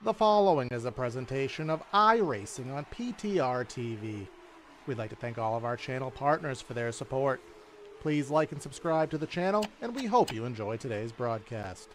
The following is a presentation of iRacing on PTR TV. We'd like to thank all of our channel partners for their support. Please like and subscribe to the channel, and we hope you enjoy today's broadcast.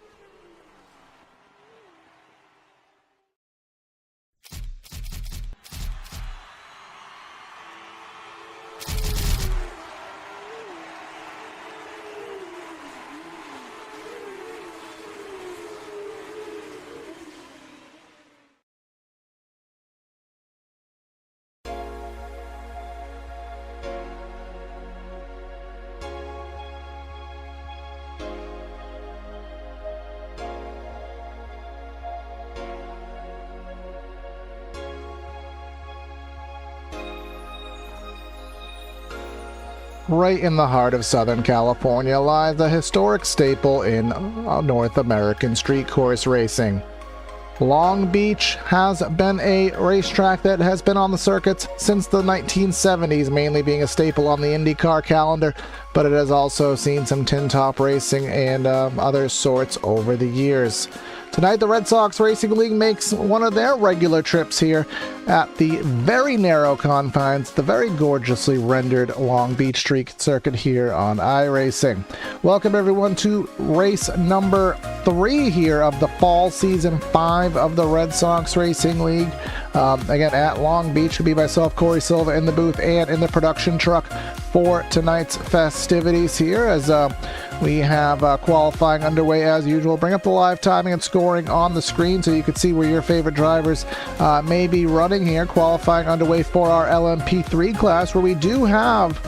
Right in the heart of Southern California lies the historic staple in North American street course racing. Long Beach has been a racetrack that has been on the circuits since the 1970s, mainly being a staple on the IndyCar calendar, but it has also seen some tin top racing and other sorts over the years. Tonight, the Red Sox Racing League makes one of their regular trips here at the very narrow confines, the very gorgeously rendered Long Beach Street Circuit here on iRacing. Welcome everyone to race number 3 here of the fall season 5 of the Red Sox Racing League. Again, at Long Beach, will be myself, Corey Silva, in the booth and in the production truck for tonight's festivities here as we have qualifying underway as usual. Bring up the live timing and scoring on the screen so you can see where your favorite drivers may be running here. Qualifying underway for our LMP3 class, where we do have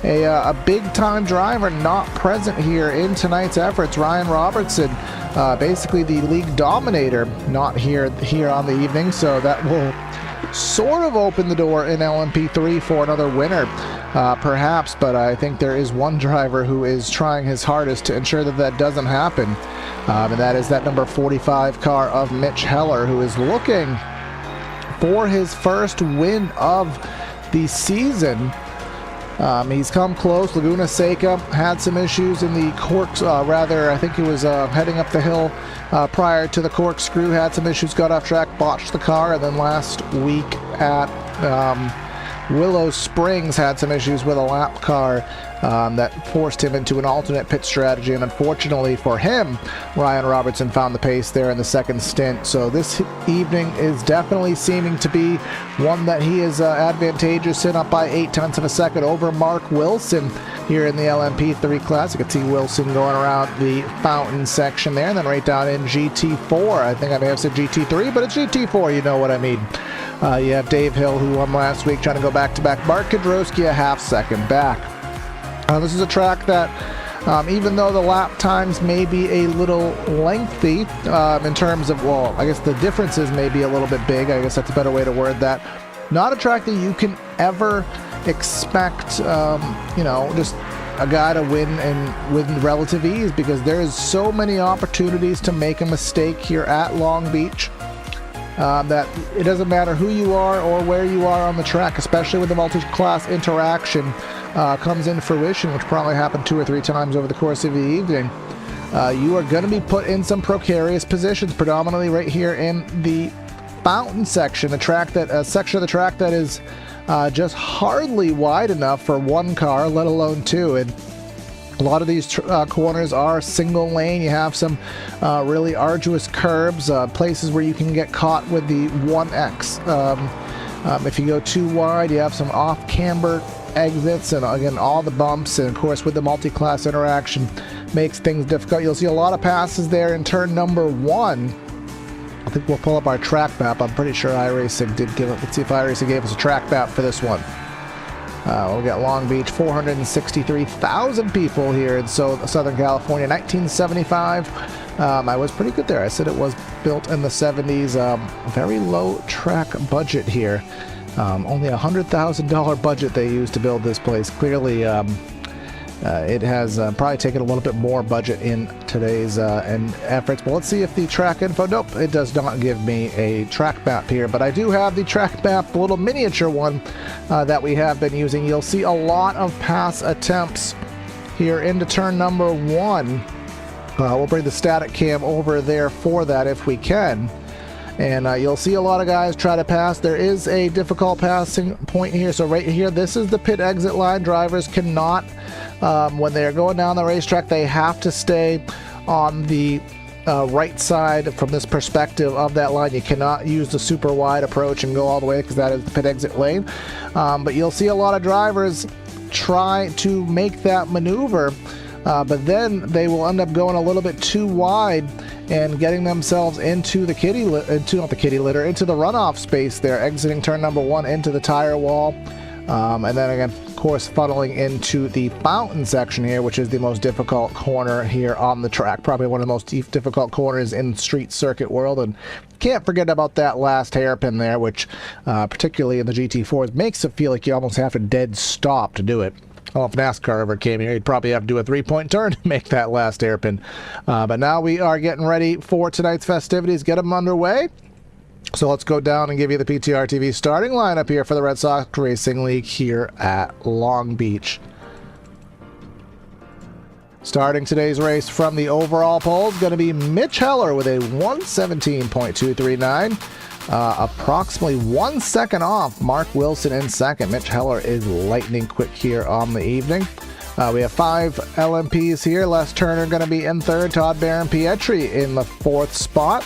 a big-time driver not present here in tonight's efforts. Ryan Robertson, basically the league dominator, not here on the evening, so that will sort of open the door in LMP3 for another winner, perhaps, but I think there is one driver who is trying his hardest to ensure that that doesn't happen, and that is that number 45 car of Mitch Heller, who is looking for his first win of the season. He's come close. Laguna Seca had some issues in the corks, I think he was heading up the hill prior to the corkscrew, had some issues, got off track, botched the car, and then last week at Willow Springs had some issues with a lap car that forced him into an alternate pit strategy, and unfortunately for him, Ryan Robertson found the pace there in the second stint. So this evening is definitely seeming to be one that he is advantageous in, up by 0.8 of a second over Mark Wilson here in the LMP3 class. You can see Wilson going around the fountain section there, and then right down in GT4. I think I may have said GT3, but it's GT4, you know what I mean. You have Dave Hill, who won last week, trying to go back-to-back. Mark Kudrowski a half second back. This is a track that, even though the lap times may be a little lengthy in terms of, well, I guess the differences may be a little bit big. I guess that's a better way to word that. Not a track that you can ever expect, just a guy to win and with relative ease, because there is so many opportunities to make a mistake here at Long Beach. That it doesn't matter who you are or where you are on the track, especially when the multi-class interaction comes in fruition, which probably happened 2 or 3 times over the course of the evening. You are going to be put in some precarious positions, predominantly right here in the fountain section, a section of the track that is just hardly wide enough for one car, let alone 2. And a lot of these corners are single lane. You have some really arduous curbs, places where you can get caught with the 1X. If you go too wide, you have some off-camber exits, and again, all the bumps, and of course with the multi-class interaction makes things difficult. You'll see a lot of passes there in turn number 1. I think we'll pull up our track map. I'm pretty sure iRacing did give it. Let's see if iRacing gave us a track map for this one. We'll get Long Beach, 463,000 people here in Southern California, 1975. I was pretty good there. I said it was built in the 70s. Very low track budget here. Only a $100,000 budget they used to build this place. Clearly, it has probably taken a little bit more budget in today's efforts. But let's see if the track info, nope, it does not give me a track map here, but I do have the track map, the little miniature one that we have been using. You'll see a lot of pass attempts here into turn number 1. We'll bring the static cam over there for that if we can. And you'll see a lot of guys try to pass. There is a difficult passing point here. So right here, this is the pit exit line. Drivers cannot, when they're going down the racetrack, they have to stay on the right side from this perspective of that line. You cannot use the super wide approach and go all the way because that is the pit exit lane. But you'll see a lot of drivers try to make that maneuver, but then they will end up going a little bit too wide and getting themselves into the into the runoff space there, exiting turn number 1 into the tire wall, and then again, of course, funneling into the fountain section here, which is the most difficult corner here on the track, probably one of the most difficult corners in street circuit world. And can't forget about that last hairpin there, which particularly in the GT4s makes it feel like you almost have to dead stop to do it. Well, if NASCAR ever came here, you'd probably have to do a 3-point turn to make that last hairpin. But now we are getting ready for tonight's festivities, get them underway. So let's go down and give you the PTR TV starting lineup here for the Red Sox Racing League here at Long Beach. Starting today's race from the overall pole is going to be Mitch Heller with a 117.239. Approximately 1 second off Mark Wilson in second. Mitch Heller is lightning quick here on the evening. We have 5 LMPs here. Les Turner going to be in third. Todd Barron Pietri in the 4th spot.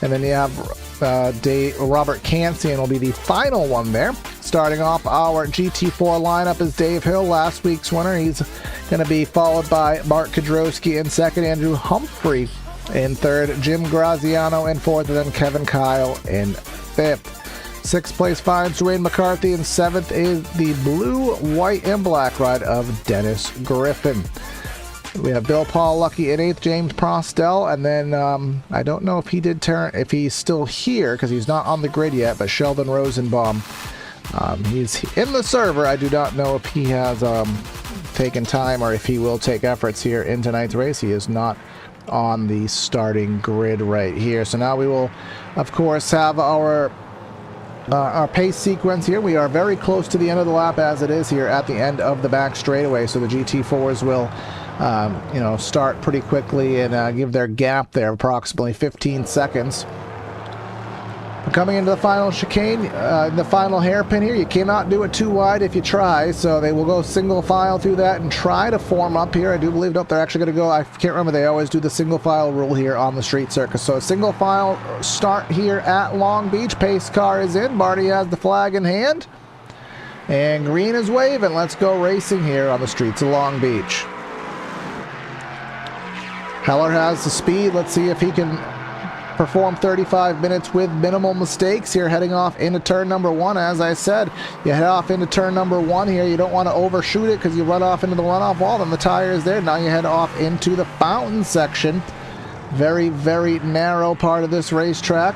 And then you have Robert Kansian will be the final one there. Starting off our GT4 lineup is Dave Hill, last week's winner. He's going to be followed by Mark Kudrowski in second, Andrew Humphrey in third, Jim Graziano in fourth, and then Kevin Kyle in fifth. 6th place finds Dwayne McCarthy, and 7th is the blue, white, and black ride of Dennis Griffin. We have Bill Paul Lucky in 8th, James Prostel, and then I don't know if if he's still here because he's not on the grid yet, but Sheldon Rosenbaum. He's in the server. I do not know if he has taken time or if he will take efforts here in tonight's race. He is not on the starting grid right here. So now we will, of course, have our pace sequence here. We are very close to the end of the lap as it is here at the end of the back straightaway. So the GT4s will start pretty quickly and give their gap there, approximately 15 seconds. Coming into the final chicane, the final hairpin here, you cannot do it too wide if you try, so they will go single file through that and try to form up here. I do believe they're actually going to go, I can't remember, they always do the single file rule here on the street circuit. So a single file start here at Long Beach. Pace car is in. Marty has the flag in hand, and green is waving. Let's go racing here on the streets of Long Beach. Heller has the speed. Let's see if he can perform 35 minutes with minimal mistakes here, heading off into turn number 1. As I said, you head off into turn number 1 here. You don't want to overshoot it because you run off into the runoff wall, then the tire is there. Now you head off into the fountain section. Very, very narrow part of this racetrack.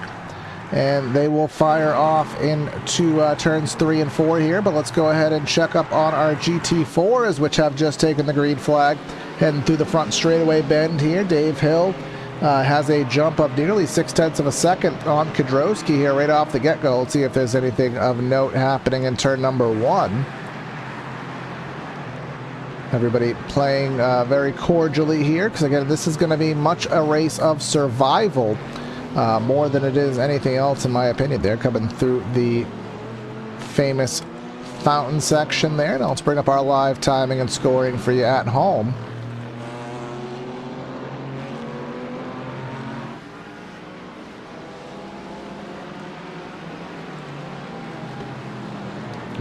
And they will fire off into turns 3 and 4 here. But let's go ahead and check up on our GT4s, which have just taken the green flag. Heading through the front straightaway bend here. Dave Hill has a jump up nearly 0.6 of a second on Kudrowski here right off the get-go. Let's see if there's anything of note happening in turn number 1. Everybody playing very cordially here because, again, this is going to be much a race of survival more than it is anything else, in my opinion. They're coming through the famous fountain section there. Now let's bring up our live timing and scoring for you at home.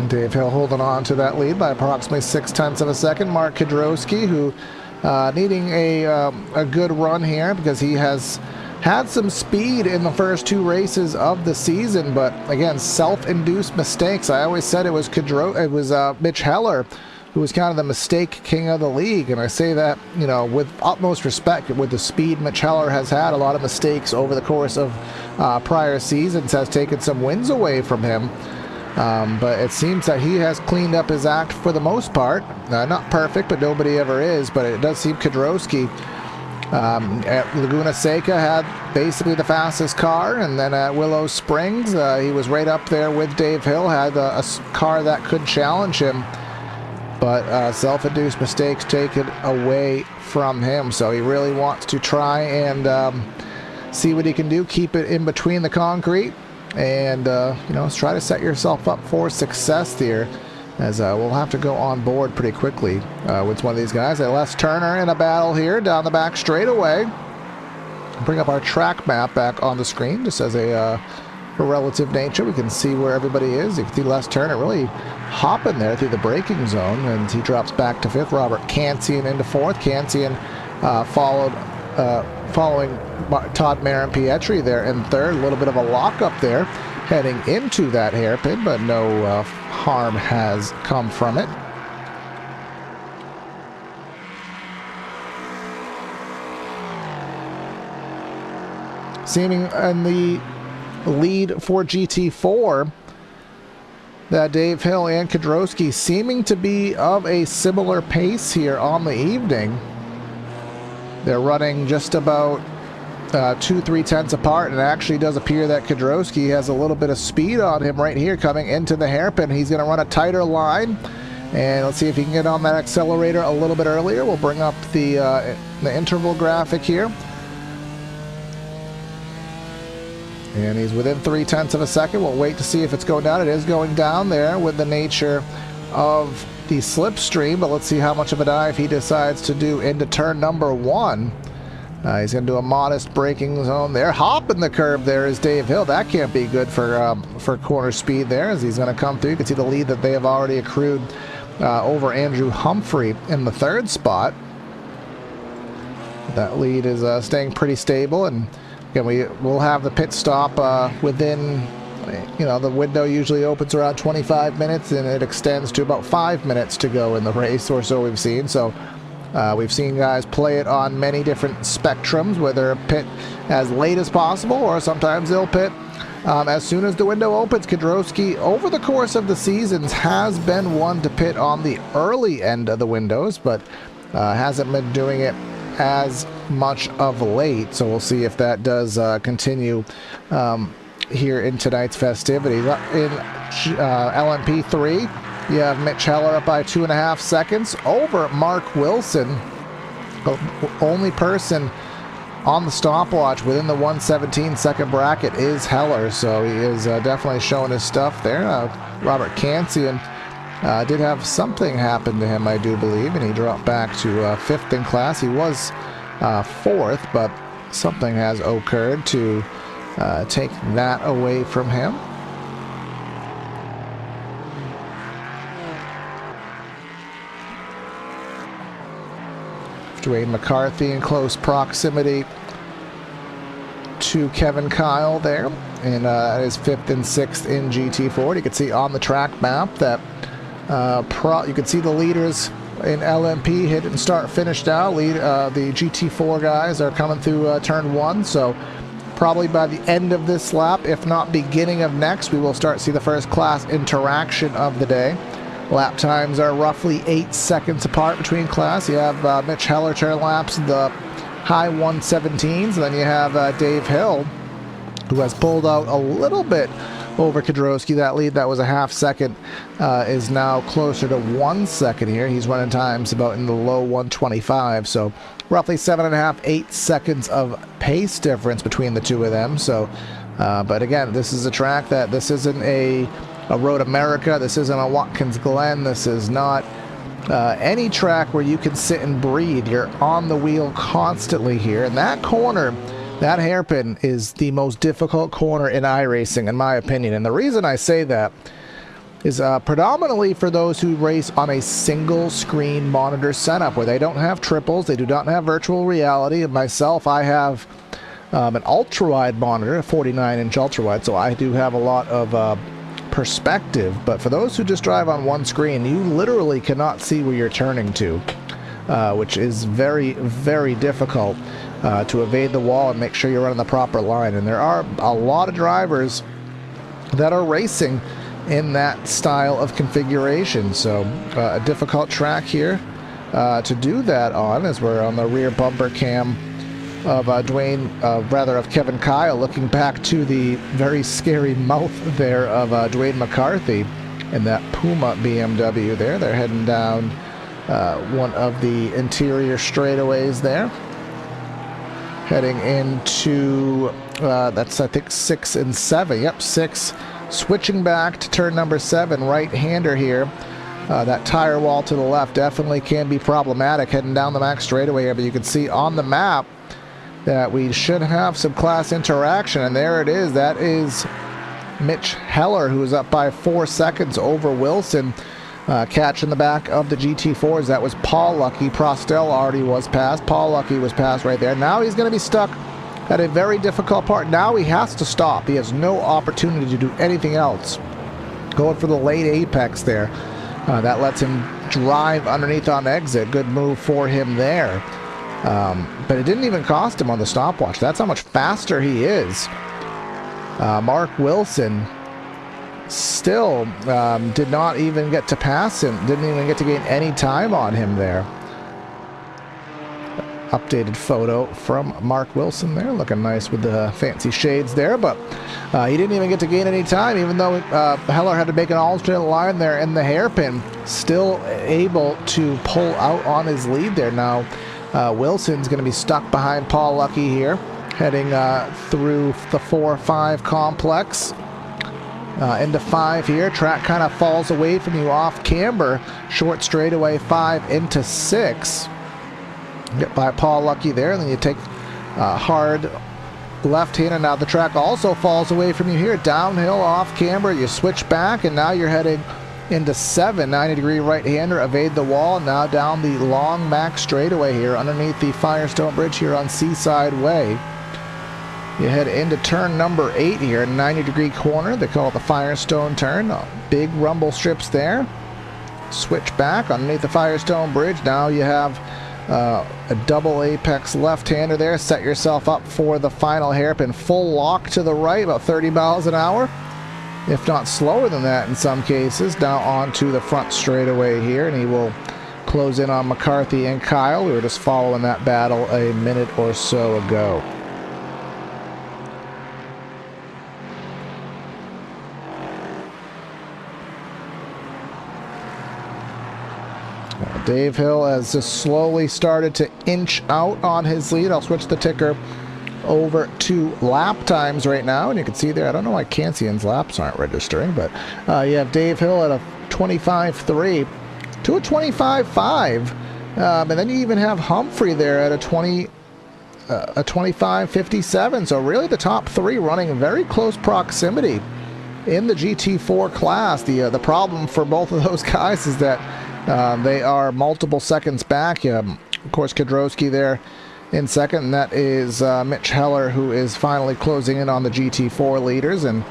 Dave Hill holding on to that lead by approximately 0.6 of a second. Mark Kudrowski, who needing a good run here because he has had some speed in the first 2 races of the season, but again, self-induced mistakes. I always said it was Mitch Heller who was kind of the mistake king of the league, and I say that, you know, with utmost respect. With the speed Mitch Heller has had, a lot of mistakes over the course of prior seasons has taken some wins away from him. But it seems that he has cleaned up his act for the most part. Not perfect, but nobody ever is. But it does seem Kudrowski at Laguna Seca had basically the fastest car. And then at Willow Springs, he was right up there with Dave Hill, had a car that could challenge him. But self-induced mistakes taken away from him. So he really wants to try and see what he can do, keep it in between the concrete, and let's try to set yourself up for success here, as we'll have to go on board pretty quickly with one of these guys. Les Turner in a battle here down the back straightaway. Bring up our track map back on the screen just as a relative nature. We can see where everybody is. You can see Les Turner really hopping there through the braking zone, and he drops back to 5th. Robert Cansian into 4th. Cansian following Todd Marin-Pietri there in 3rd. A little bit of a lockup there heading into that hairpin, but no harm has come from it. Seeming in the lead for GT4, that Dave Hill and Kedrowski seeming to be of a similar pace here on the evening. They're running just about 2-3 tenths apart, and it actually does appear that Kedrowski has a little bit of speed on him right here coming into the hairpin. He's going to run a tighter line, and let's see if he can get on that accelerator a little bit earlier. We'll bring up the interval graphic here. And he's within 0.3 of a second. We'll wait to see if it's going down. It is going down there with the nature of the slipstream, but let's see how much of a dive he decides to do into turn number 1. He's going to do a modest braking zone there. Hopping the curve there is Dave Hill. That can't be good for corner speed there, as he's going to come through. You can see the lead that they have already accrued over Andrew Humphrey in the 3rd spot. That lead is staying pretty stable, and again, we'll have the pit stop within, the window usually opens around 25 minutes, and it extends to about 5 minutes to go in the race, or so we've seen. So we've seen guys play it on many different spectrums, whether pit as late as possible, or sometimes they'll pit as soon as the window opens. Kedrowski, over the course of the seasons, has been one to pit on the early end of the windows, but hasn't been doing it as much of late, so we'll see if that does continue here in tonight's festivities. In LMP3, you have Mitch Heller up by 2.5 seconds over Mark Wilson. The only person on the stopwatch within the 117-second bracket is Heller, so he is definitely showing his stuff there. Robert Cansian did have something happen to him, I do believe, and he dropped back to 5th in class. He was 4th, but something has occurred to take that away from him. Dwayne McCarthy in close proximity to Kevin Kyle there, and that is 5th and 6th in GT4. You can see on the track map that you can see the leaders in LMP hit and start finish now. The GT4 guys are coming through turn 1, so probably by the end of this lap, if not beginning of next, we will start to see the first class interaction of the day. Lap times are roughly 8 seconds apart between class. You have Mitch Heller turn laps in the high 117s, and then you have Dave Hill, who has pulled out a little bit over Kedrowski. That lead that was a half second is now closer to 1 second here. He's running times about in the low 125, so roughly 7.5, 8 seconds of pace difference between the two of them. So but again, this is a track that this isn't a Road America, this isn't a Watkins Glen, this is not any track where you can sit and breathe. You're on the wheel constantly here, and that corner, that hairpin, is the most difficult corner in iRacing, in my opinion. And the reason I say that is predominantly for those who race on a single screen monitor setup, where they don't have triples, they do not have virtual reality. And myself, I have an ultra-wide monitor, a 49-inch ultra-wide, so I do have a lot of perspective. But for those who just drive on one screen, you literally cannot see where you're turning to, which is very, very difficult to evade the wall and make sure you're running the proper line. And there are a lot of drivers that are racing in that style of configuration, so a difficult track here to do that on, as we're on the rear bumper cam of of Kevin Kyle, looking back to the very scary mouth there of Dwayne McCarthy in that Puma BMW there. They're heading down one of the interior straightaways there. heading into, that's I think 6 and 7. Yep, 6. Switching back to turn number 7, right-hander here. That tire wall to the left definitely can be problematic heading down the back straightaway here, but you can see on the map that we should have some class interaction, and there it is. That is Mitch Heller, who is up by 4 seconds over Wilson. Catch in the back of the GT4s. That was Paul Lucky. Prostel already was passed. Paul Lucky was passed right there. Now he's going to be stuck at a very difficult part. Now he has to stop. He has no opportunity to do anything else. Going for the late apex there. That lets him drive underneath on exit. Good move for him there. But it didn't even cost him on the stopwatch. That's how much faster he is. Mark Wilson still did not even get to pass him. Didn't even get to gain any time on him there. Updated photo from Mark Wilson there, looking nice with the fancy shades there, but he didn't even get to gain any time, even though Heller had to make an alternate line there in the hairpin. Still able to pull out on his lead there. Now Wilson's going to be stuck behind Paul Lucky here, heading through the 4-5 complex. Into 5 here. Track kind of falls away from you off camber. Short straightaway 5 into 6. Get by Paul Lucky there, and then you take hard left hand, and now the track also falls away from you here. Downhill off camber, you switch back, and now you're heading into 7. 90-degree right-hander, evade the wall. Now down the long back straightaway here underneath the Firestone Bridge here on Seaside Way. You head into turn number 8 here, 90-degree corner. They call it the Firestone turn. Big rumble strips there. Switch back underneath the Firestone Bridge. Now you have a double apex left-hander there. Set yourself up for the final hairpin. Full lock to the right, about 30 miles an hour, if not slower than that in some cases. Now onto the front straightaway here, and he will close in on McCarthy and Kyle. We were just following that battle a minute or so ago. Dave Hill has just slowly started to inch out on his lead. I'll switch the ticker over to lap times right now, and you can see there, I don't know why Cansian's laps aren't registering, but you have Dave Hill at a 25.3 to a 25.5, and then you even have Humphrey there at a 25.57. So really the top 3 running in very close proximity in the GT4 class. The problem for both of those guys is that they are multiple seconds back. Of course, Kedrowski there in second, and that is Mitch Heller, who is finally closing in on the GT4 leaders, and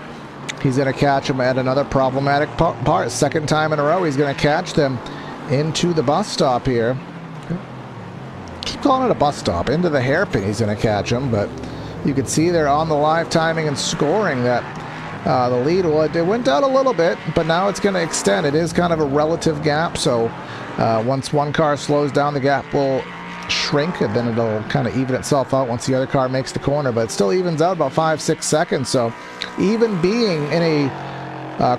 he's going to catch him at another problematic part. Second time in a row, he's going to catch them into the bus stop here. Keep calling it a bus stop. Into the hairpin, he's going to catch him, but you can see there on the live timing and scoring that the lead, well, it went down a little bit, but now it's going to extend. It is kind of a relative gap, so once one car slows down, the gap will shrink, and then it'll kind of even itself out once the other car makes the corner, but it still evens out about 5-6 seconds. So even being in a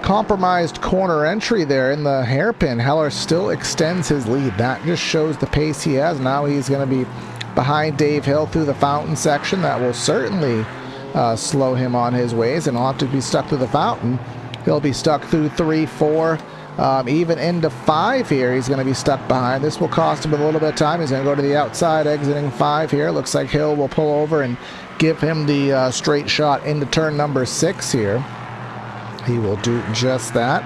compromised corner entry there in the hairpin, Heller still extends his lead. That just shows the pace he has. Now he's going to be behind Dave Hill through the fountain section. That will certainly slow him on his ways, and he'll have to be stuck through the fountain. He'll be stuck through 3, 4, even into 5 here. He's going to be stuck behind. This will cost him a little bit of time. He's going to go to the outside, exiting 5 here. Looks like Hill will pull over and give him the straight shot into turn number 6 here. He will do just that.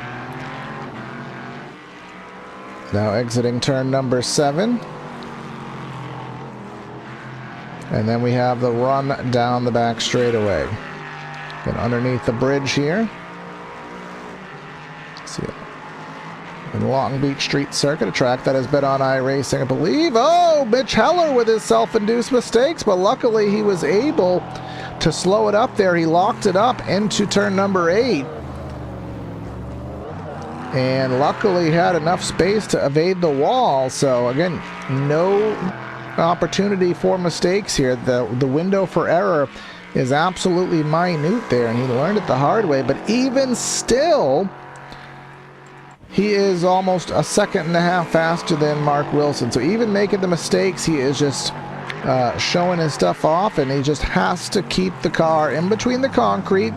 Now exiting turn number 7. And then we have the run down the back straightaway. And underneath the bridge here. See it. In Long Beach Street Circuit, a track that has been on iRacing, I believe. Oh, Mitch Heller with his self-induced mistakes, but luckily he was able to slow it up there. He locked it up into turn number 8. And luckily had enough space to evade the wall. So again, no opportunity for mistakes here. The window for error is absolutely minute there, and he learned it the hard way. But even still, he is almost a second and a half faster than Mark Wilson. So even making the mistakes, he is just showing his stuff off, and he just has to keep the car in between the concrete,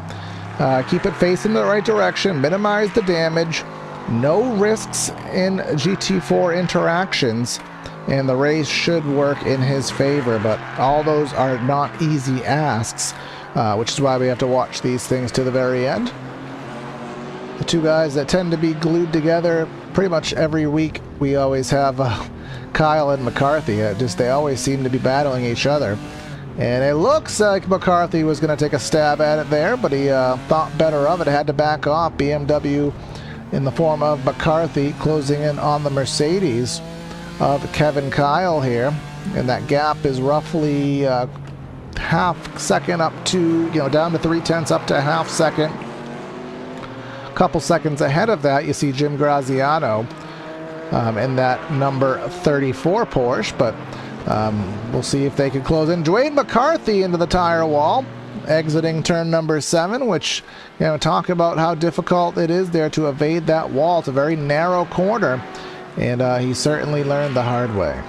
keep it facing the right direction, minimize the damage, no risks in GT4 interactions, and the race should work in his favor. But all those are not easy asks, which is why we have to watch these things to the very end. The two guys that tend to be glued together pretty much every week, we always have Kyle and McCarthy. They always seem to be battling each other. And it looks like McCarthy was going to take a stab at it there, but he thought better of it, had to back off. BMW in the form of McCarthy closing in on the Mercedes of Kevin Kyle here. And that gap is roughly half second up to, down to 0.3 up to a half second. Couple seconds ahead of that, you see Jim Graziano in that number 34 Porsche, but we'll see if they can close in. Dwayne McCarthy into the tire wall, exiting turn number 7, which, talk about how difficult it is there to evade that wall. It's a very narrow corner, and he certainly learned the hard way.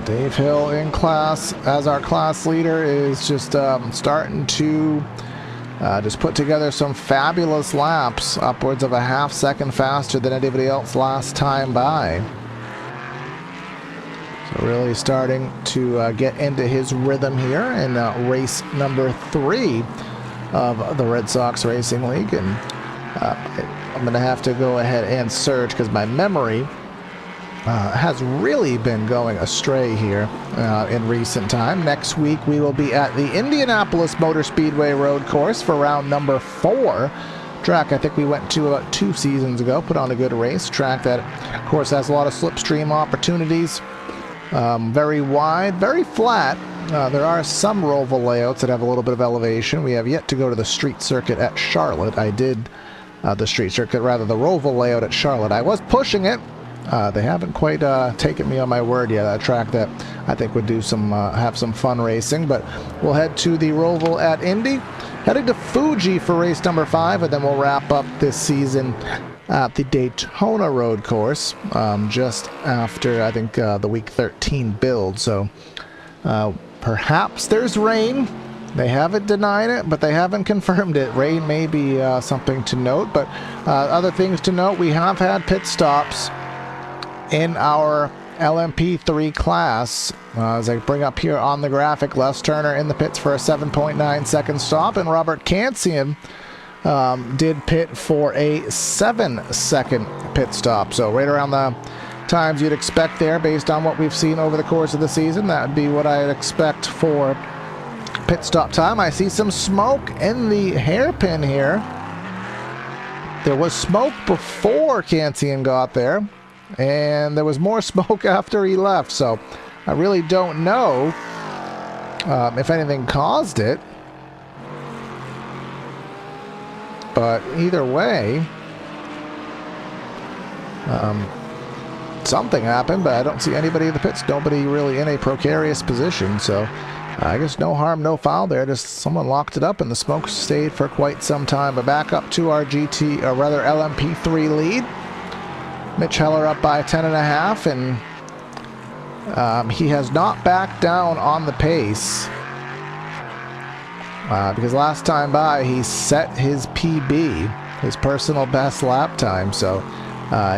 Dave Hill in class as our class leader is just starting to just put together some fabulous laps, upwards of a half second faster than anybody else last time by. So really starting to get into his rhythm here in race number 3 of the Red Sox Racing League. And I'm going to have to go ahead and search because my memory has really been going astray here in recent time. Next week we will be at the Indianapolis Motor Speedway Road Course for round number 4. Track I think we went to about 2 seasons ago, put on a good race. Track that, of course, has a lot of slipstream opportunities. Very wide, very flat. There are some roval layouts that have a little bit of elevation. We have yet to go to the street circuit at Charlotte. I did the street circuit, rather the roval layout at Charlotte. I was pushing it. They haven't quite taken me on my word yet. A track that I think would do some have some fun racing. But we'll head to the roval at Indy, heading to Fuji for race number 5, and then we'll wrap up this season at the Daytona Road Course just after, I think, the week 13 build. So perhaps there's rain. They haven't denied it, but they haven't confirmed it. Rain may be something to note, but other things to note, we have had pit stops in our LMP3 class. As I bring up here on the graphic, Les Turner in the pits for a 7.9 second stop, and Robert Kansian did pit for a 7-second pit stop. So right around the times you'd expect there based on what we've seen over the course of the season. That would be what I'd expect for pit stop time. I see some smoke in the hairpin here. There was smoke before Kansian got there, and there was more smoke after he left, so I really don't know if anything caused it. But either way, something happened, but I don't see anybody in the pits, nobody really in a precarious position, so I guess no harm, no foul there. Just someone locked it up and the smoke stayed for quite some time. But back up to our LMP3 lead. Mitch Heller up by 10.5, and he has not backed down on the pace because last time by he set his PB, his personal best lap time, so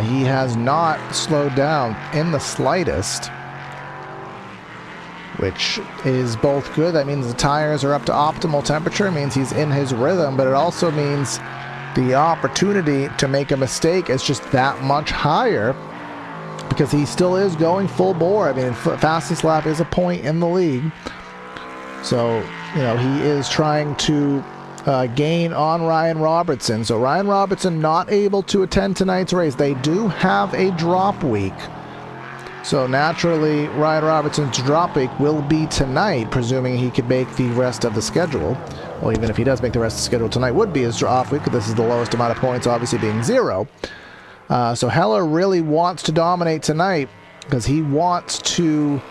he has not slowed down in the slightest, which is both good. That means the tires are up to optimal temperature. It means he's in his rhythm, but it also means the opportunity to make a mistake is just that much higher because he still is going full bore. I mean, fastest lap is a point in the league. So, he is trying to gain on Ryan Robertson. So Ryan Robertson not able to attend tonight's race. They do have a drop week. So naturally, Ryan Robertson's drop week will be tonight, presuming he could make the rest of the schedule. Well, even if he does make the rest of the schedule, tonight would be his off week. This is the lowest amount of points, obviously being 0. So Heller really wants to dominate tonight because he wants to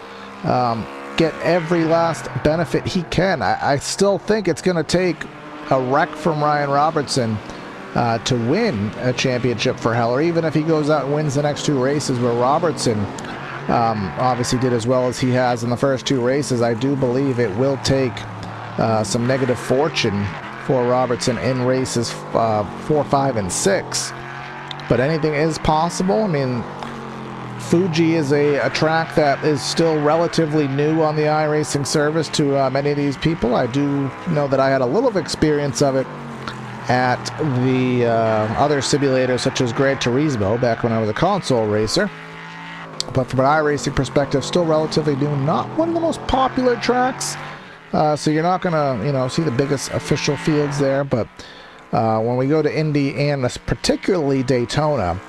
get every last benefit he can. I still think it's going to take a wreck from Ryan Robertson to win a championship for Heller, even if he goes out and wins the next 2 races, where Robertson obviously did as well as he has in the first 2 races. I do believe it will take some negative fortune for Robertson in races 4, 5, and 6. But anything is possible. I mean, Fuji is a track that is still relatively new on the iRacing service to many of these people. I do know that I had a little experience of it at the other simulators such as Gran Turismo back when I was a console racer. But from an iRacing perspective, still relatively new. Not one of the most popular tracks, so you're not going to see the biggest official fields there. But when we go to Indy and particularly Daytona,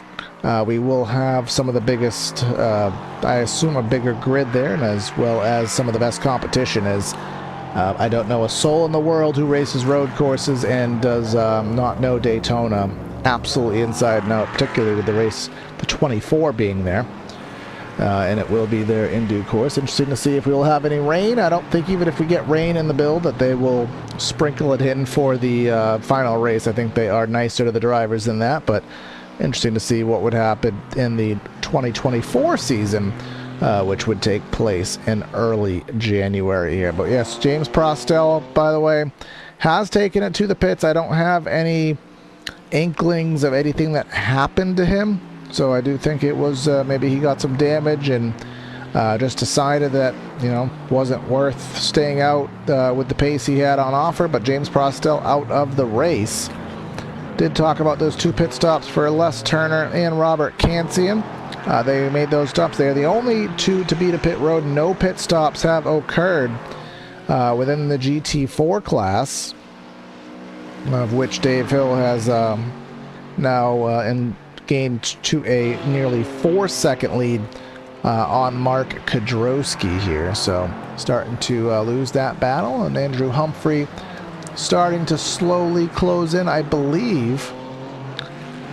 we will have some of the biggest, I assume, a bigger grid there, and as well as some of the best competition. As I don't know a soul in the world who races road courses and does not know Daytona absolutely inside and out, particularly with the race, the 24 being there. And it will be there in due course. Interesting to see if we will have any rain. I don't think even if we get rain in the build that they will sprinkle it in for the final race. I think they are nicer to the drivers than that, but interesting to see what would happen in the 2024 season, which would take place in early January here. But yes, James Prostell, by the way, has taken it to the pits. I don't have any inklings of anything that happened to him. So I do think it was maybe he got some damage and just decided that, wasn't worth staying out with the pace he had on offer. But James Prostell out of the race. Did talk about those 2 pit stops for Les Turner and Robert Kansian. They made those stops. They are the only 2 to beat a pit road. No pit stops have occurred within the GT4 class, of which Dave Hill has now gained to a nearly 4-second lead on Mark Kadrowski here. So starting to lose that battle, and Andrew Humphrey starting to slowly close in, I believe,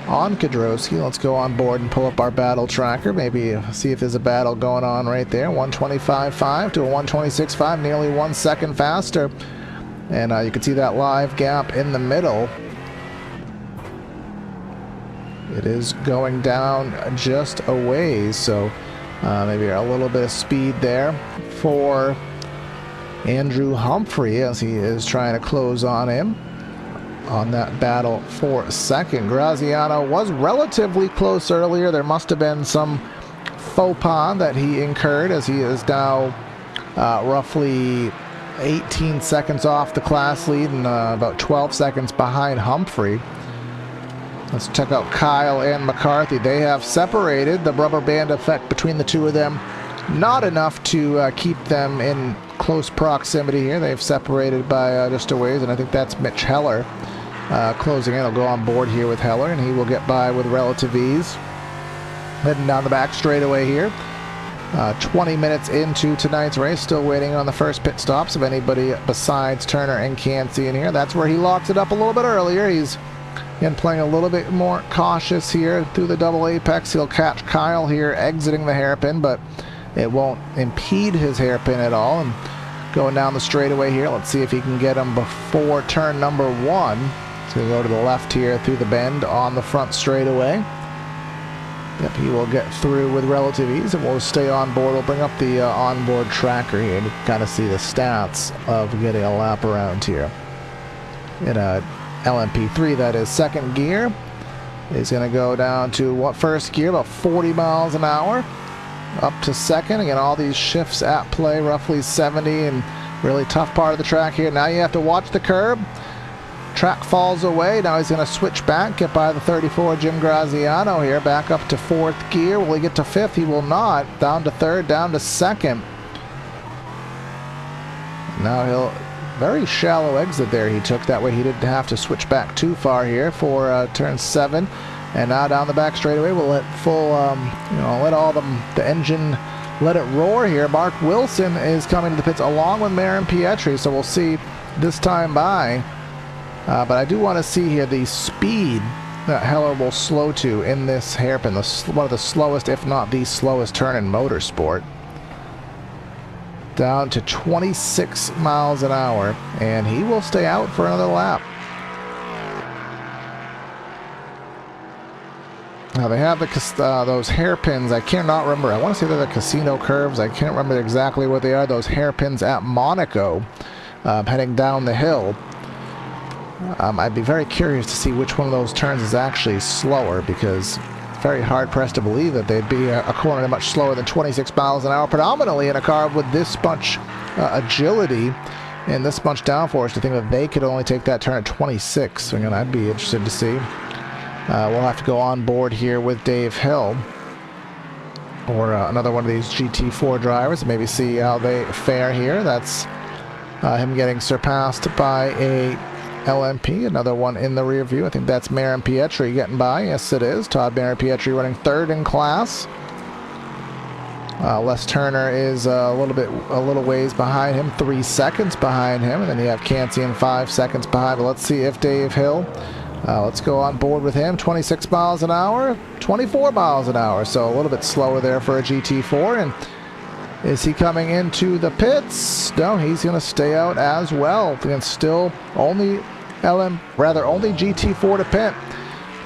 on Kadrowski. Let's go on board and pull up our battle tracker, maybe see if there's a battle going on right there. 125.5 to a 126.5, nearly 1 second faster. And you can see that live gap in the middle. It is going down just a ways, so maybe a little bit of speed there for Andrew Humphrey as he is trying to close on him on that battle for second. Graziano was relatively close earlier. There must have been some faux pas that he incurred, as he is now roughly 18 seconds off the class lead and about 12 seconds behind Humphrey. Let's check out Kyle and McCarthy. They have separated. The rubber band effect between the 2 of them, not enough to keep them in close proximity here. They've separated by just a ways, and I think that's Mitch Heller closing in. He'll go on board here with Heller, and he will get by with relative ease. Heading down the back straightaway here. 20 minutes into tonight's race, still waiting on the first pit stops of anybody besides Turner and Cansey in here. That's where he locks it up a little bit earlier. He's again playing a little bit more cautious here through the double apex. He'll catch Kyle here exiting the hairpin, but it won't impede his hairpin at all. And going down the straightaway here, let's see if he can get him before turn number 1. So go to the left here through the bend on the front straightaway. Yep, he will get through with relative ease, and we'll stay on board. We'll bring up the onboard tracker here to kind of see the stats of getting a lap around here. In a LMP3, that is second gear. He's going to go down to first gear, about 40 miles an hour. Up to second. Again, all these shifts at play, roughly 70, and really tough part of the track here. Now you have to watch the curb. Track falls away. Now he's going to switch back, get by the 34 Jim Graziano here, back up to 4th gear. Will he get to 5th? He will not. Down to 3rd, down to 2nd. Now he'll very shallow exit there he took. That way he didn't have to switch back too far here for turn 7. And now down the back straightaway, we'll let full, let all the engine let it roar here. Mark Wilson is coming to the pits along with Marin Pietri, so we'll see this time by. But I do want to see here the speed that Heller will slow to in this hairpin, one of the slowest, if not the slowest turn in motorsport. down to 26 miles an hour, and he will stay out for another lap. Now they have those hairpins. I cannot remember. I want to say they're the casino curves. I can't remember exactly what they are. Those hairpins at Monaco, heading down the hill. I'd be very curious to see which one of those turns is actually slower, because it's very hard pressed to believe that they'd be a corner much slower than 26 miles an hour, predominantly in a car with this much agility and this much downforce, to think that they could only take that turn at 26. So again, I'd be interested to see. We'll have to go on board here with Dave Hill, or another one of these GT4 drivers, and maybe see how they fare here. That's him getting surpassed by a LMP, another one in the rear view. I think that's Marin Pietri getting by. Yes, it is. Todd Marin Pietri running third in class. Les Turner is a little ways behind him, 3 seconds behind him, and then you have Cansian 5 seconds behind. But let's see if Dave Hill, let's go on board with him. 26 miles an hour, 24 miles an hour, so a little bit slower there for a GT4. And is he coming into the pits? No, he's going to stay out as well. And still only GT4 to pit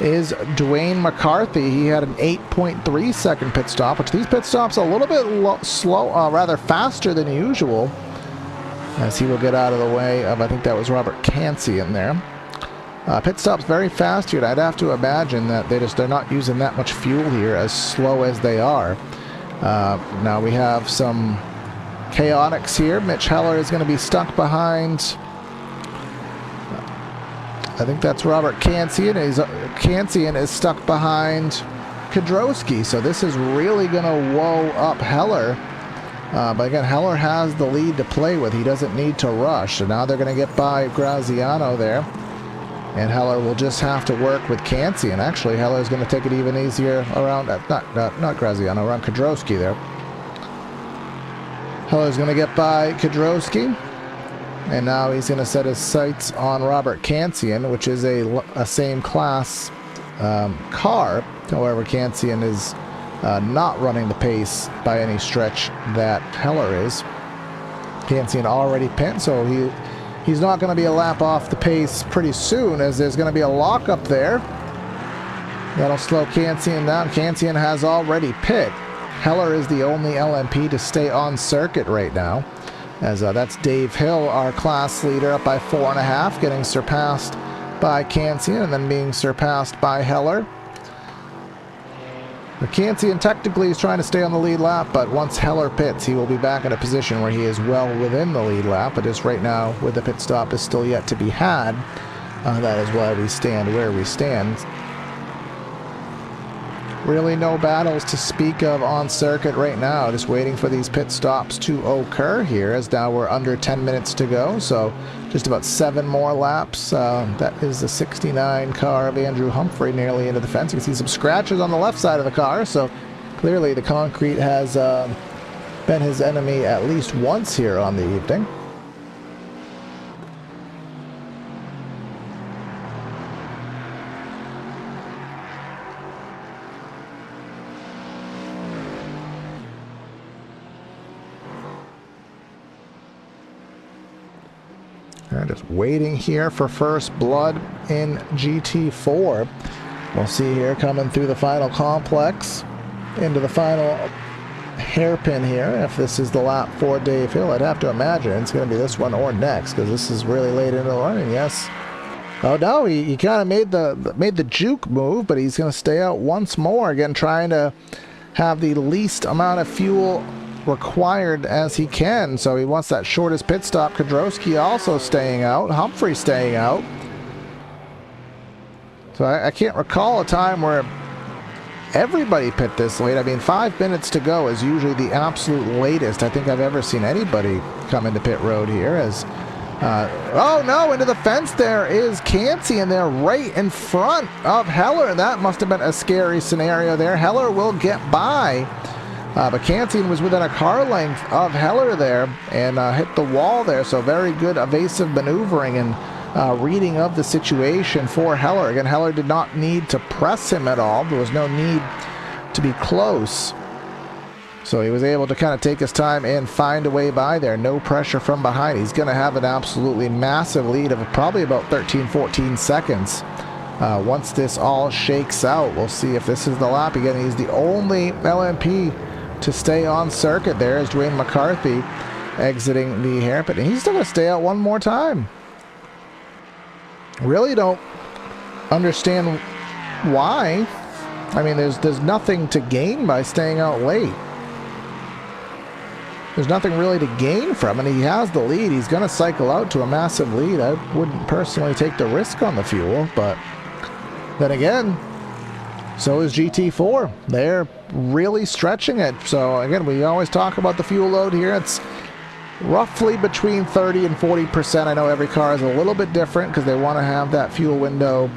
is Dwayne McCarthy. He had an 8.3 second pit stop, which these pit stops a little bit rather faster than usual, as he will get out of the way of, I think that was Robert Cansian there. Pit stops very fast here, and I'd have to imagine that they're not using that much fuel here, as slow as they are. Now we have some chaotics here. Mitch Heller is going to be stuck behind, I think that's Robert Cansian. Cansian is stuck behind Kedrowski, so this is really going to woe up Heller. But again, Heller has the lead to play with. He doesn't need to rush. So now they're going to get by Graziano there, and Heller will just have to work with Cansian. Actually, Heller is going to take it even easier around, not Graziano, around Kedrowski there. Heller's going to get by Kedrowski, and now he's going to set his sights on Robert Cansian, which is a same class car. However, Cansian is not running the pace by any stretch that Heller is. Cansian already pit, so he's not going to be a lap off the pace pretty soon, as there's going to be a lockup there. That'll slow Cansian down. Cansian has already pit. Heller is the only LMP to stay on circuit right now, as that's Dave Hill, our class leader, up by 4.5, getting surpassed by Cansian and then being surpassed by Heller. Cansian technically is trying to stay on the lead lap, but once Heller pits, he will be back in a position where he is well within the lead lap. But just right now, with the pit stop is still yet to be had, that is why we stand where we stand. Really no battles to speak of on circuit right now, just waiting for these pit stops to occur here, as now we're under 10 minutes to go, so just about 7 more laps. That is the 69 car of Andrew Humphrey nearly into the fence. You can see some scratches on the left side of the car, so clearly the concrete has been his enemy at least once here on the evening. Just waiting here for first blood in GT4. We'll see here coming through the final complex into the final hairpin here. If this is the lap for Dave Hill, I'd have to imagine it's going to be this one or next, because this is really late into the running. Yes. Oh no, he kind of made the juke move, but he's going to stay out once more, again trying to have the least amount of fuel required as he can. So he wants that shortest pit stop. Kedrowski also staying out. Humphrey staying out. So I can't recall a time where everybody pit this late. I mean, 5 minutes to go is usually the absolute latest I think I've ever seen anybody come into pit road here. As oh no, into the fence there is Cansian there right in front of Heller. That must have been a scary scenario there. Heller will get by. But Cansian was within a car length of Heller there and hit the wall there. So very good evasive maneuvering and reading of the situation for Heller. Again, Heller did not need to press him at all. There was no need to be close. So he was able to kind of take his time and find a way by there. No pressure from behind. He's going to have an absolutely massive lead of probably about 13, 14 seconds. Once this all shakes out, we'll see if this is the lap. Again, he's the only LMP to stay on circuit. There is Dwayne McCarthy exiting the hairpin. And he's still going to stay out one more time. Really don't understand why. I mean, there's nothing to gain by staying out late. There's nothing really to gain from it. He has the lead. He's going to cycle out to a massive lead. I wouldn't personally take the risk on the fuel, but then again, so is GT4. They're really stretching it. So again, we always talk about the fuel load here. It's roughly between 30 and 40%. I know every car is a little bit different because they want to have that fuel window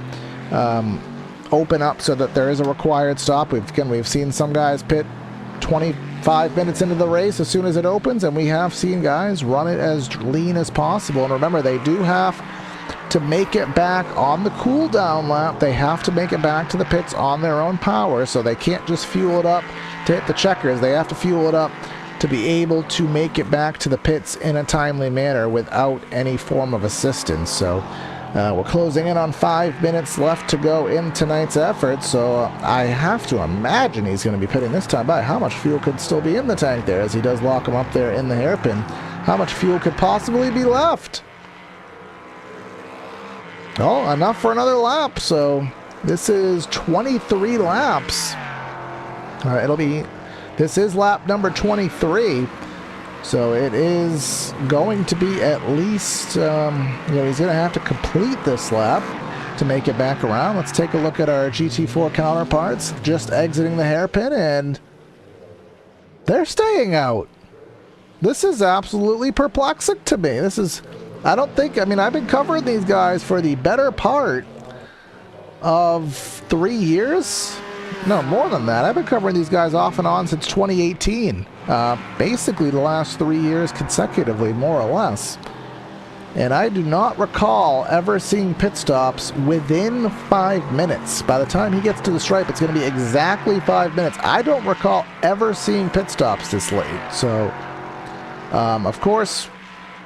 open up so that there is a required stop. We've seen some guys pit 25 minutes into the race as soon as it opens, and we have seen guys run it as lean as possible. And remember, they do have to make it back on the cool down lap. They have to make it back to the pits on their own power, so they can't just fuel it up to hit the checkers. They have to fuel it up to be able to make it back to the pits in a timely manner without any form of assistance. So we're closing in on 5 minutes left to go in tonight's effort, so I have to imagine he's going to be pitting this time by. How much fuel could still be in the tank there as he does lock him up there in the hairpin? How much fuel could possibly be left? Oh, enough for another lap. So this is 23 laps. This is lap number 23. So it is going to be at least, he's going to have to complete this lap to make it back around. Let's take a look at our GT4 counterparts just exiting the hairpin, and they're staying out. This is absolutely perplexing to me. I've been covering these guys for the better part of 3 years. No, more than that. I've been covering these guys off and on since 2018. Basically the last 3 years consecutively, more or less. And I do not recall ever seeing pit stops within 5 minutes. By the time he gets to the stripe, it's going to be exactly 5 minutes. I don't recall ever seeing pit stops this late. So, of course,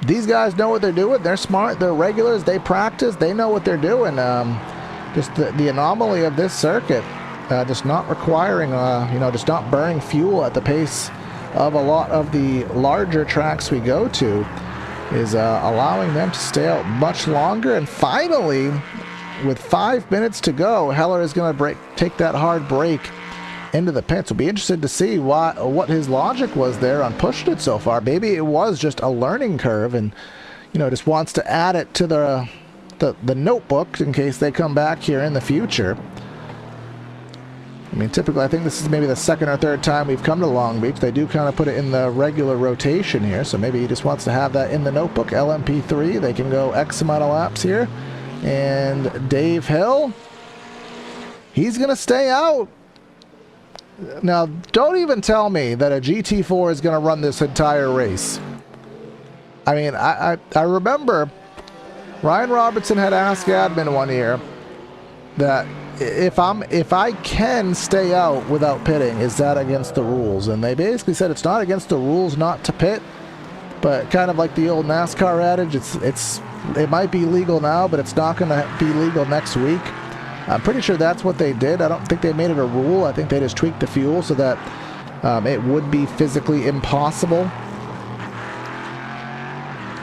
these guys know what they're doing. They're smart. They're regulars. They practice. They know what they're doing. Just the anomaly of this circuit, just not requiring, just not burning fuel at the pace of a lot of the larger tracks we go to, is allowing them to stay out much longer. And finally, with 5 minutes to go, Heller is going to take that hard break into the pits. We'll be interested to see what his logic was there on pushing it so far. Maybe it was just a learning curve, and just wants to add it to the notebook in case they come back here in the future. I mean, typically, I think this is maybe the second or third time we've come to Long Beach. They do kind of put it in the regular rotation here, so maybe he just wants to have that in the notebook. LMP3, they can go X amount of laps here. And Dave Hill, he's going to stay out. Now, don't even tell me that a GT4 is going to run this entire race. I mean, I remember Ryan Robertson had asked Admin one year that if I can stay out without pitting, is that against the rules? And they basically said it's not against the rules not to pit, but kind of like the old NASCAR adage, it might be legal now, but it's not going to be legal next week. I'm pretty sure that's what they did. I don't think they made it a rule. I think they just tweaked the fuel so that it would be physically impossible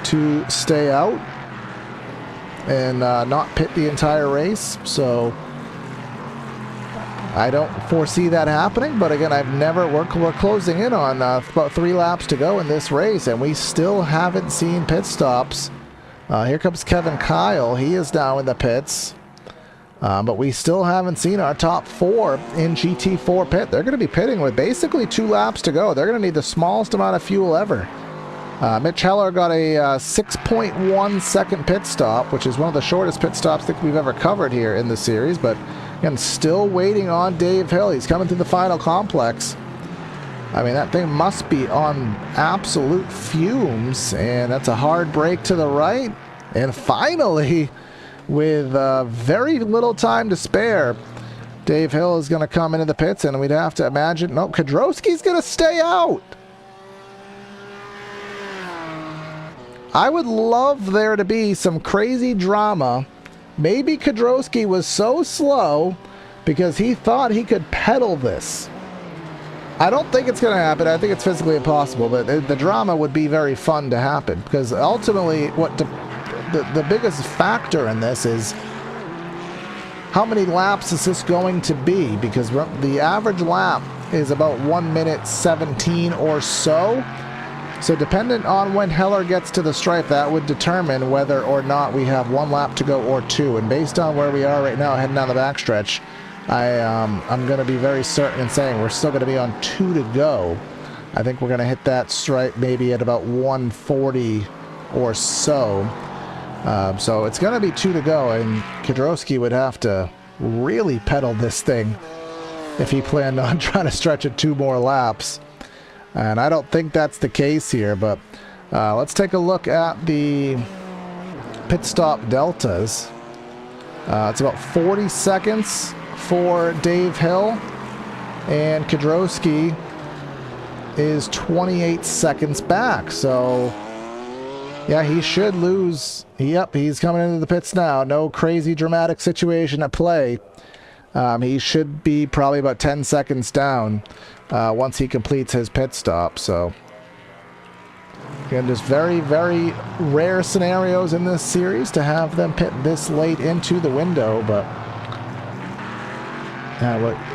to stay out and not pit the entire race. So I don't foresee that happening, but again, we're closing in on about 3 laps to go in this race, and we still haven't seen pit stops. Here comes Kevin Kyle. He is now in the pits, but we still haven't seen our top 4 in GT4 pit. They're going to be pitting with basically 2 laps to go. They're going to need the smallest amount of fuel ever. Mitch Heller got a 6.1 second pit stop, which is one of the shortest pit stops that we've ever covered here in the series, but again, still waiting on Dave Hill. He's coming through the final complex. I mean, that thing must be on absolute fumes, and that's a hard break to the right. And finally, with very little time to spare, Dave Hill is going to come into the pits, and we'd have to imagine... No, Kedrowski's going to stay out. I would love there to be some crazy drama. Maybe Kedrowski was so slow because he thought he could pedal this. I don't think it's going to happen. I think it's physically impossible, but the drama would be very fun to happen, because ultimately what the biggest factor in this is how many laps is this going to be, because the average lap is about 1 minute 17 or so. So dependent on when Heller gets to the stripe, that would determine whether or not we have 1 lap to go or 2. And based on where we are right now heading down the backstretch, I'm going to be very certain in saying we're still going to be on 2 to go. I think we're going to hit that stripe maybe at about 140 or so. So it's going to be 2 to go, and Kedrowski would have to really pedal this thing if he planned on trying to stretch it 2 more laps. And I don't think that's the case here, but let's take a look at the pit stop deltas. It's about 40 seconds for Dave Hill, and Kedrowski is 28 seconds back. So yeah, he should lose. Yep, he's coming into the pits now. No crazy dramatic situation at play. He should be probably about 10 seconds down once he completes his pit stop. So again, just very, very rare scenarios in this series to have them pit this late into the window, but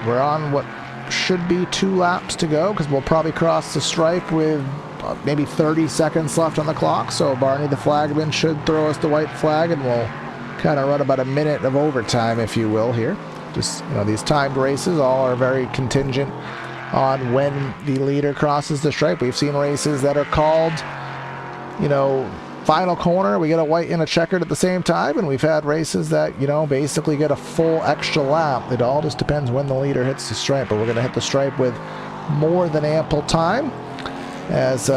we're on what should be 2 laps to go, because we'll probably cross the stripe with maybe 30 seconds left on the clock. So Barney the flagman should throw us the white flag, and we'll kind of run about a minute of overtime, if you will, here. Just, you know, these timed races all are very contingent on when the leader crosses the stripe. We've seen races that are called, you know, final corner, we get a white and a checkered at the same time, and we've had races that, you know, basically get a full extra lap. It all just depends when the leader hits the stripe, but we're going to hit the stripe with more than ample time, as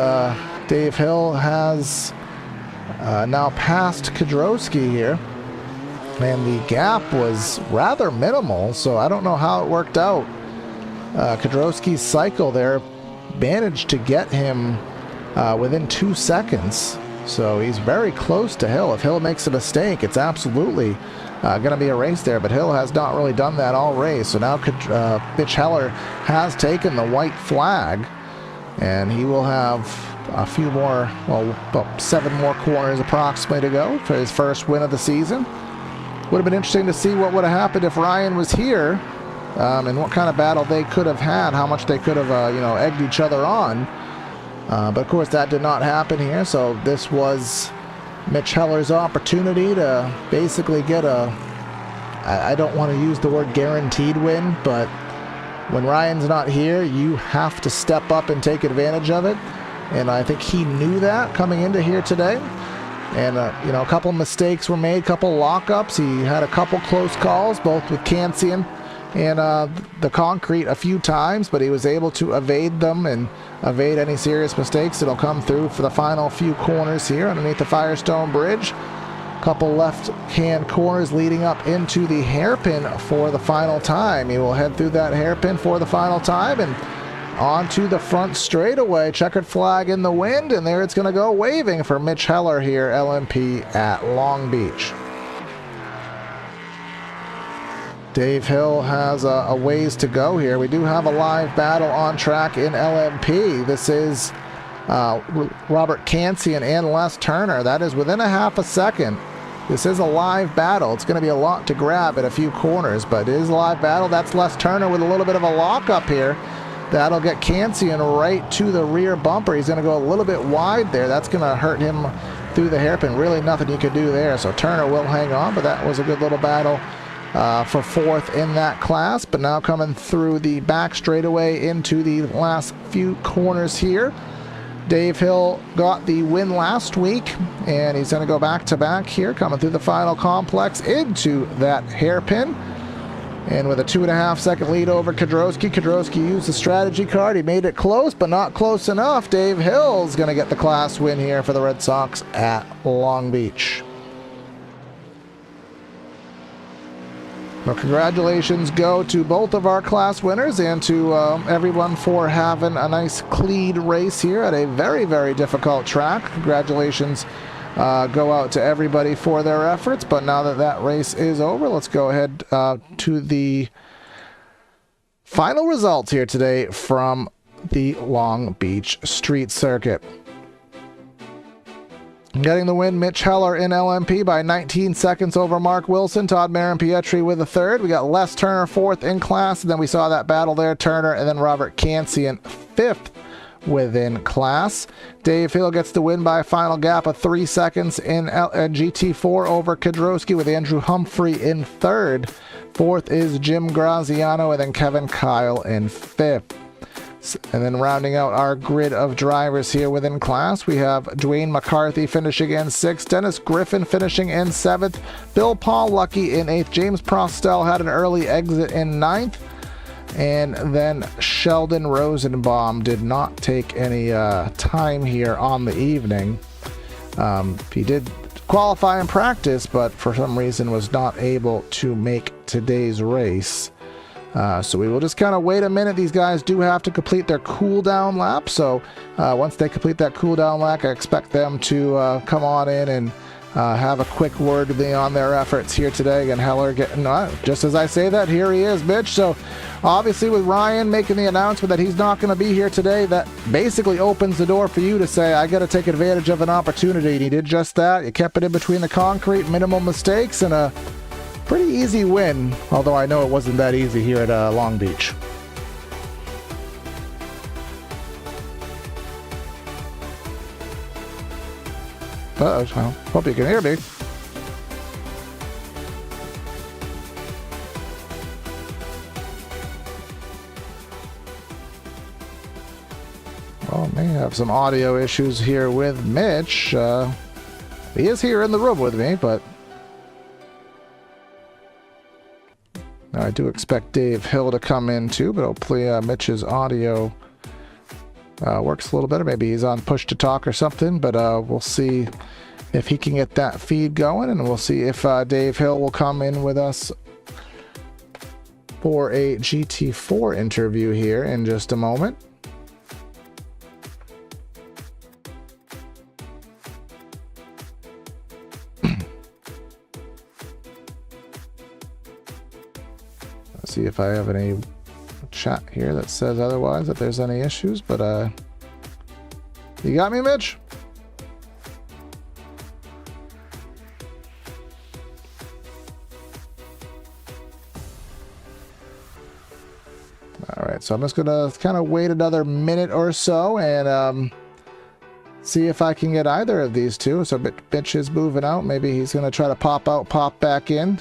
Dave Hill has now passed Kedrowski here, and the gap was rather minimal, so I don't know how it worked out. Kedrowski's cycle there managed to get him within 2 seconds. So he's very close to Hill. If Hill makes a mistake, it's absolutely going to be a race there. But Hill has not really done that all race. So now Mitch Heller has taken the white flag, and he will have a few more, well, about 7 more corners approximately to go for his first win of the season. Would have been interesting to see what would have happened if Ryan was here, and what kind of battle they could have had, how much they could have, you know, egged each other on. But of course that did not happen here, so this was Mitch Heller's opportunity to basically get a, I don't want to use the word guaranteed win, but when Ryan's not here, you have to step up and take advantage of it. And I think he knew that coming into here today. And, you know, a couple mistakes were made, a couple lockups. He had a couple close calls, both with Cancian and the concrete a few times, but he was able to evade them and evade any serious mistakes that'll come through for the final few corners here underneath the Firestone Bridge. Couple left-hand corners leading up into the hairpin for the final time. He will head through that hairpin for the final time and onto the front straightaway. Checkered flag in the wind, and there it's going to go waving for Mitch Heller here, LMP at Long Beach. Dave Hill has a ways to go here. We do have a live battle on track in LMP. This is Robert Cancian and Les Turner. That is within a half a second. This is a live battle. It's going to be a lot to grab at a few corners, but it is a live battle. That's Les Turner with a little bit of a lockup here. That'll get Cancian right to the rear bumper. He's going to go a little bit wide there. That's going to hurt him through the hairpin. Really nothing you could do there. So Turner will hang on, but that was a good little battle for 4th in that class. But now coming through the back straightaway into the last few corners here. Dave Hill got the win last week, and he's going to go back-to-back here, coming through the final complex into that hairpin. And with a 2.5 second lead over Kedrowski, Kedrowski used the strategy card. He made it close, but not close enough. Dave Hill's going to get the class win here for the Red Sox at Long Beach. Well, congratulations go to both of our class winners and to everyone for having a nice clean race here at a very, very difficult track. Congratulations go out to everybody for their efforts. But now that that race is over, let's go ahead to the final results here today from the Long Beach Street Circuit. Getting the win, Mitch Heller in LMP by 19 seconds over Mark Wilson. Todd Marin-Pietri with the third. We got Les Turner fourth in class, and then we saw that battle there, Turner, and then Robert Cancian fifth within class. Dave Hill gets the win by a final gap of 3 seconds in GT4 over Kedrowski, with Andrew Humphrey in third. Fourth is Jim Graziano, and then Kevin Kyle in fifth. And then rounding out our grid of drivers here within class, we have Dwayne McCarthy finishing in 6th, Dennis Griffin finishing in 7th, Bill Paul Lucky in 8th, James Prostel had an early exit in 9th, and then Sheldon Rosenbaum did not take any time here on the evening. He did qualify in practice, but for some reason was not able to make today's race. So we will just kind of wait a minute. These guys do have to complete their cool down lap. So once they complete that cool down lap, I expect them to come on in and have a quick word with me on their efforts here today. And Heller getting, just as I say that, here he is, Mitch. So obviously with Ryan making the announcement that he's not going to be here today, that basically opens the door for you to say, I got to take advantage of an opportunity. And he did just that. You kept it in between the concrete, minimal mistakes, and a pretty easy win, although I know it wasn't that easy here at Long Beach. Well, hope you can hear me. Well, may have some audio issues here with Mitch. He is here in the room with me, but I do expect Dave Hill to come in too, but hopefully Mitch's audio works a little better. Maybe he's on push to talk or something, but we'll see if he can get that feed going, and we'll see if Dave Hill will come in with us for a GT4 interview here in just a moment. See if I have any chat here that says otherwise, that there's any issues, but you got me, Mitch? All right, so I'm just gonna kind of wait another minute or so and see if I can get either of these two. So Mitch is moving out. Maybe he's gonna try to pop out, pop back in.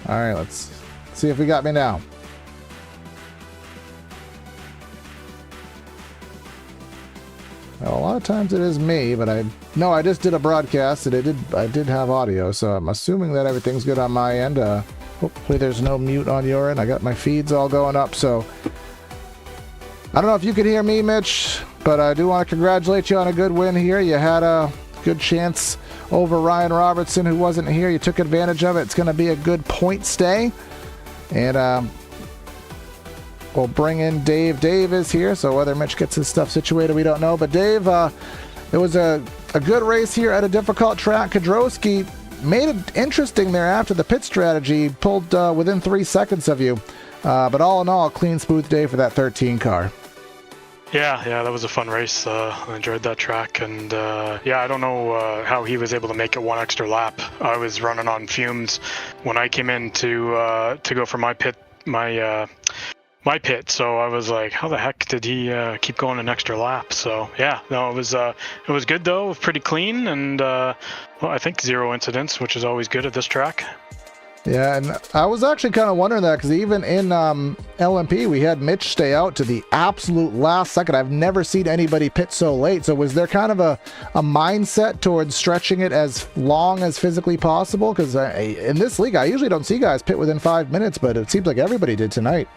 All right, let's see if we got me now. Well, a lot of times it is me, but I just did a broadcast and I did have audio, so I'm assuming that everything's good on my end. Hopefully there's no mute on your end. I got my feeds all going up, so I don't know if you can hear me, Mitch, but I do want to congratulate you on a good win here. You had a good chance over Ryan Robertson, who wasn't here. You took advantage of it. It's going to be a good point stay. And we'll bring in Dave. Dave is here, so whether Mitch gets his stuff situated, we don't know. But Dave, it was a good race here at a difficult track. Kedrowski made it interesting there after the pit strategy, pulled within 3 seconds of you. But all in all, a clean, smooth day for that 13 car. Yeah, that was a fun race. I enjoyed that track, and yeah, I don't know how he was able to make it one extra lap. I was running on fumes when I came in to go for my pit, my pit. So I was like, how the heck did he keep going an extra lap? So yeah, no, it was good though. It was pretty clean, and well, I think 0 incidents, which is always good at this track. Yeah, and I was actually kind of wondering that, because even in LMP, we had Mitch stay out to the absolute last second. I've never seen anybody pit so late. So was there kind of a mindset towards stretching it as long as physically possible? Because in this league, I usually don't see guys pit within 5 minutes, but it seems like everybody did tonight.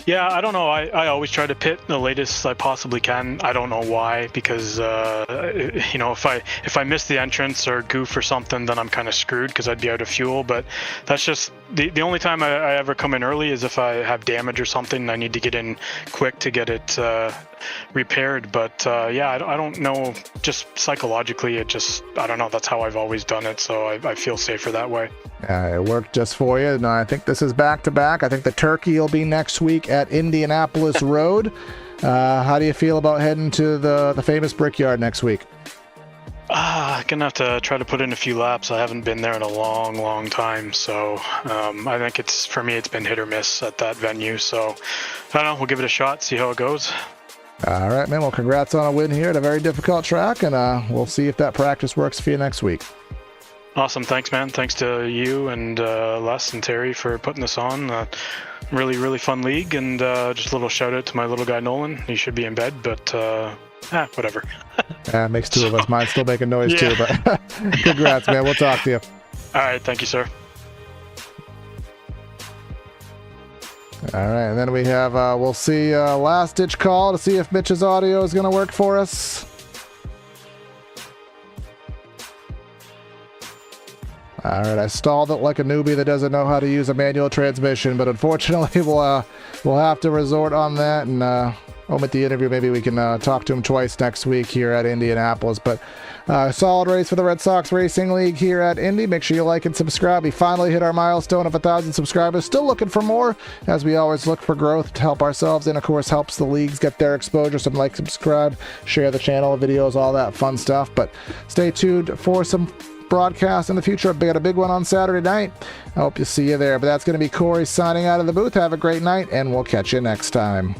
Yeah, I don't know. I always try to pit the latest I possibly can. I don't know why, because if I miss the entrance or goof or something, then I'm kind of screwed because I'd be out of fuel. But that's just the only time I ever come in early is if I have damage or something and I need to get in quick to get it repaired. But yeah, I don't know. Just psychologically, I don't know. That's how I've always done it, so I feel safer that way. It worked just for you. And I think this is back-to-back. I think the turkey will be next week at Indianapolis Road. How do you feel about heading to the famous Brickyard next week? Gonna have to try to put in a few laps. I haven't been there in a long time, so I think for me it's been hit or miss at that venue. So I don't know. We'll give it a shot, see how it goes. All right, man. Well, congrats on a win here at a very difficult track, and we'll see if that practice works for you next week. Awesome. Thanks, man. Thanks to you and Les and Terry for putting this on. Really fun league, and just a little shout out to my little guy Nolan. He should be in bed, but whatever. Makes two of us. Mine's still making noise too, but congrats, man. We'll talk to you. All right. Thank you, sir. All right, and then we have, we'll see, last-ditch call to see if Mitch's audio is going to work for us. All right, I stalled it like a newbie that doesn't know how to use a manual transmission, but unfortunately we'll have to resort on that and omit the interview. Maybe we can talk to him twice next week here at Indianapolis. But solid race for the Red Sox Racing League here at Indy. Make sure you like and subscribe. We finally hit our milestone of 1,000 subscribers. Still looking for more, as we always look for growth to help ourselves and, of course, helps the leagues get their exposure. So like, subscribe, share the channel, videos, all that fun stuff. But stay tuned for some broadcast in the future. We got a big one on Saturday night. I hope to see you there. But that's going to be Corey signing out of the booth. Have a great night, and we'll catch you next time.